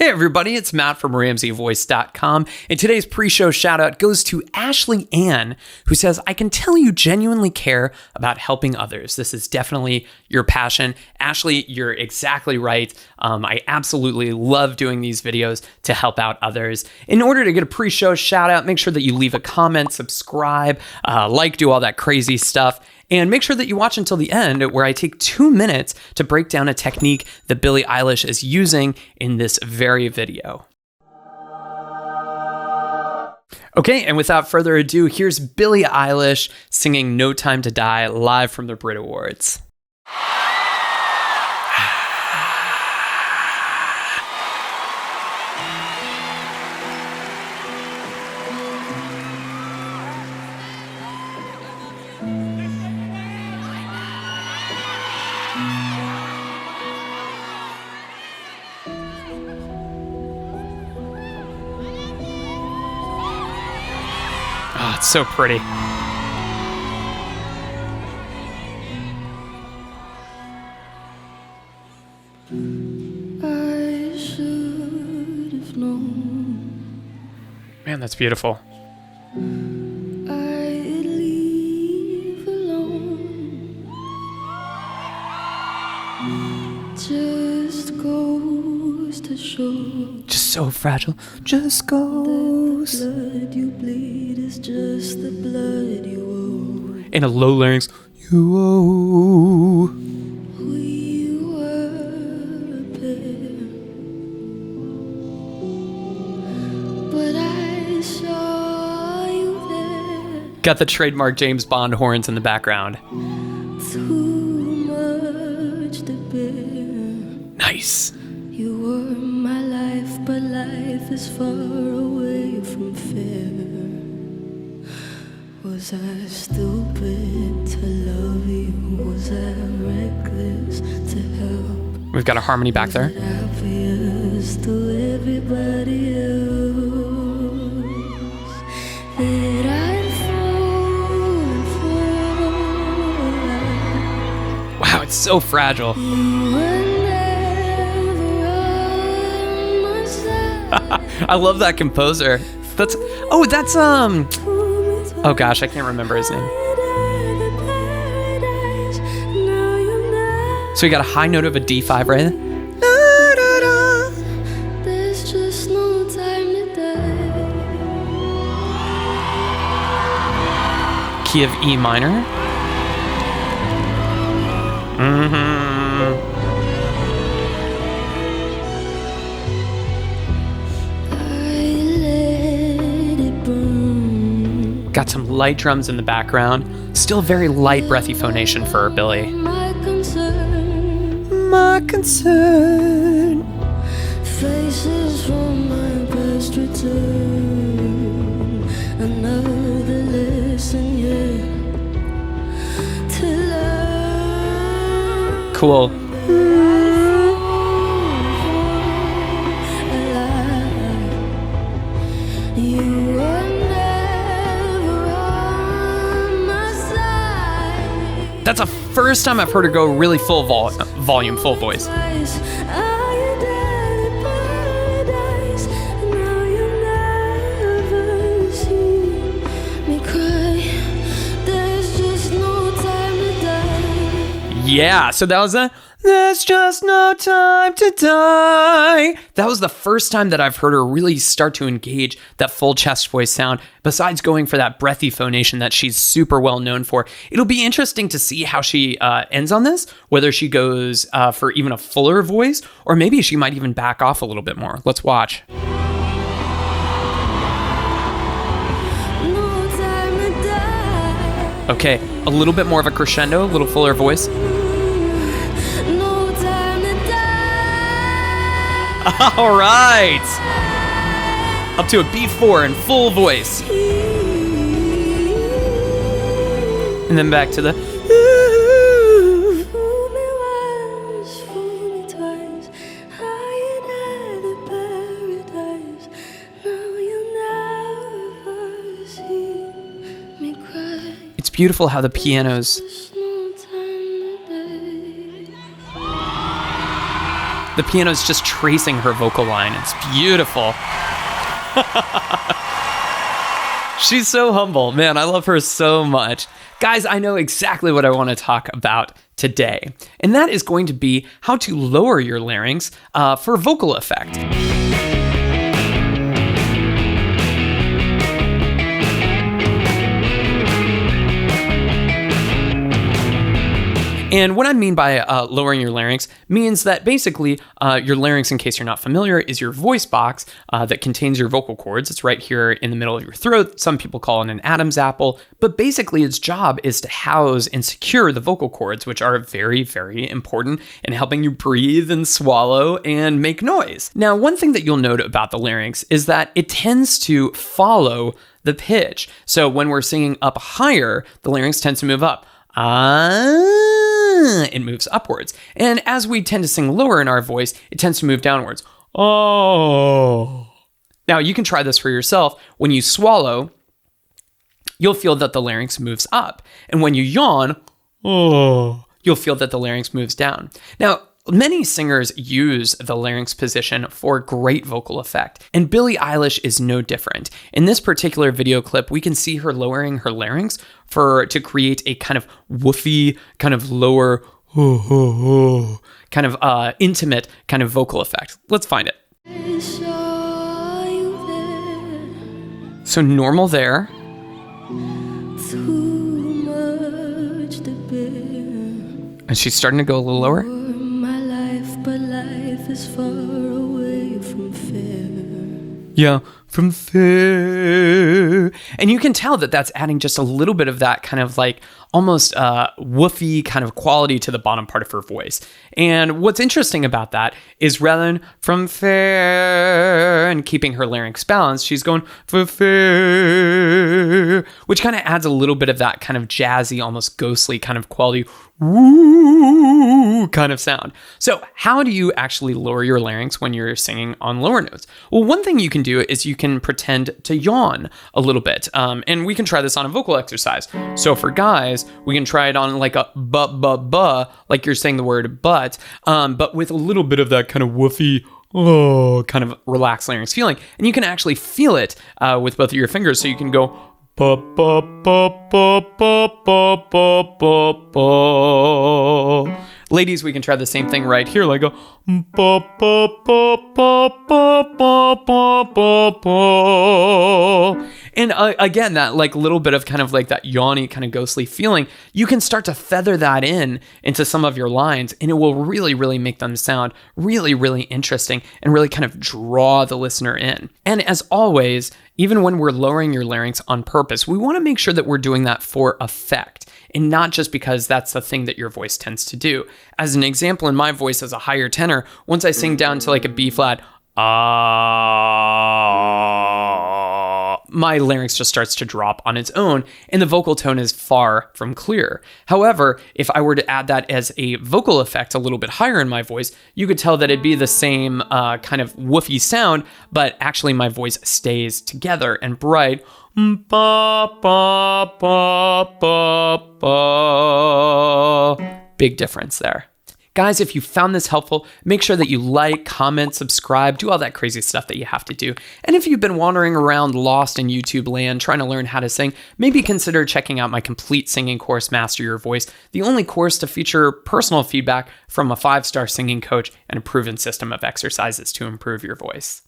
Hey everybody, it's Matt from RamseyVoice.com, and today's pre-show shout-out goes to Ashley Ann, who says, I can tell you genuinely care about helping others. This is definitely your passion. Ashley, you're exactly right. I absolutely love doing these videos to help out others. In order to get a pre-show shout-out, make sure that you leave a comment, subscribe, do all that crazy stuff. And make sure that you watch until the end, where I take 2 minutes to break down a technique that Billie Eilish is using in this very video. Okay, and without further ado, here's Billie Eilish singing No Time to Die live from the BRIT Awards. Oh, it's so pretty. I should have known. Man, that's beautiful. I'd leave alone. Just goes to show. Just so fragile. Just goes. The blood you bleed is just the blood you owe. In a low larynx. You owe. We were a pair, but I saw you there. Got the trademark James Bond horns in the background. Too much to bear. Nice. You were my life, but life is far away from fair. Was I stupid to love you? Was I reckless to help? We've got a harmony back there. Was it obvious to everybody else that I'd fall? Wow, it's so fragile. You were never on my side. I love that composer. That's oh gosh, I can't remember his name. So you got a high note of a D5 right there. There's just no time to die. Key of E minor. Got some light drums in the background. Still very light, breathy phonation for Billie. My concern, My concern. faces from my past return. Another lesson yet to learn. Cool. You were never on my side. That's the first time I've heard her go really full volume, full voice. Twice, I died in paradise. Now you never see me cry. There's just no time to die. Yeah, so that was There's just no time to die. That was the first time that I've heard her really start to engage that full chest voice sound, besides going for that breathy phonation that she's super well known for. It'll be interesting to see how she ends on this, whether she goes for even a fuller voice, or maybe she might even back off a little bit more. Let's watch. No time to die. Okay, a little bit more of a crescendo, a little fuller voice. No time to die. All right. Up to a B4 in full voice. And then back to the Fool me once, fool me twice. High in paradise. Now you'll never see me cry. It's beautiful how the piano's There's no time to die. The piano's just tracing her vocal line. It's beautiful. She's so humble. Man, I love her so much. Guys, I know exactly what I want to talk about today, and that is going to be how to lower your larynx for vocal effect. And what I mean by lowering your larynx means that basically your larynx, in case you're not familiar, is your voice box that contains your vocal cords. It's right here in the middle of your throat. Some people call it an Adam's apple, but basically its job is to house and secure the vocal cords, which are very, very important in helping you breathe and swallow and make noise. Now, one thing that you'll note about the larynx is that it tends to follow the pitch. So when we're singing up higher, the larynx tends to move up. It moves upwards. And as we tend to sing lower in our voice, it tends to move downwards. Oh. Now, you can try this for yourself. When you swallow, you'll feel that the larynx moves up. And when you yawn, you'll feel that the larynx moves down. Now, many singers use the larynx position for great vocal effect, and Billie Eilish is no different. In this particular video clip, we can see her lowering her larynx to create a kind of woofy, kind of lower, kind of intimate kind of vocal effect. Let's find it. So normal there. And she's starting to go a little lower. But life is far away from fair. Yeah, from fair. And you can tell that that's adding just a little bit of that kind of like almost woofy kind of quality to the bottom part of her voice. And what's interesting about that is rather than from fair and keeping her larynx balanced, she's going for fair, which kind of adds a little bit of that kind of jazzy, almost ghostly kind of quality, woo kind of sound. So how do you actually lower your larynx when you're singing on lower notes? Well, one thing you can do is you can pretend to yawn a little bit. And we can try this on a vocal exercise. So for guys, we can try it on like a buh, like you're saying the word but with a little bit of that kind of woofy, kind of relaxed larynx feeling. And you can actually feel it with both of your fingers. So you can go ba ba ba ba ba ba ba ba ba. Ladies, we can try the same thing right here, like a ba ba ba ba ba ba ba ba ba. And again, that like little bit of kind of like that yawny kind of ghostly feeling, you can start to feather that into some of your lines, and it will really, really make them sound really, really interesting and really kind of draw the listener in. And as always, even when we're lowering your larynx on purpose, we want to make sure that we're doing that for effect and not just because that's the thing that your voice tends to do. As an example, in my voice as a higher tenor, once I sing down to like a B flat, my larynx just starts to drop on its own and the vocal tone is far from clear. However, if I were to add that as a vocal effect a little bit higher in my voice, you could tell that it'd be the same kind of woofy sound, but actually my voice stays together and bright. Ba, ba, ba, ba, ba. Big difference there. Guys, if you found this helpful, make sure that you like, comment, subscribe, do all that crazy stuff that you have to do. And if you've been wandering around lost in YouTube land trying to learn how to sing, maybe consider checking out my complete singing course, Master Your Voice, the only course to feature personal feedback from a 5-star singing coach and a proven system of exercises to improve your voice.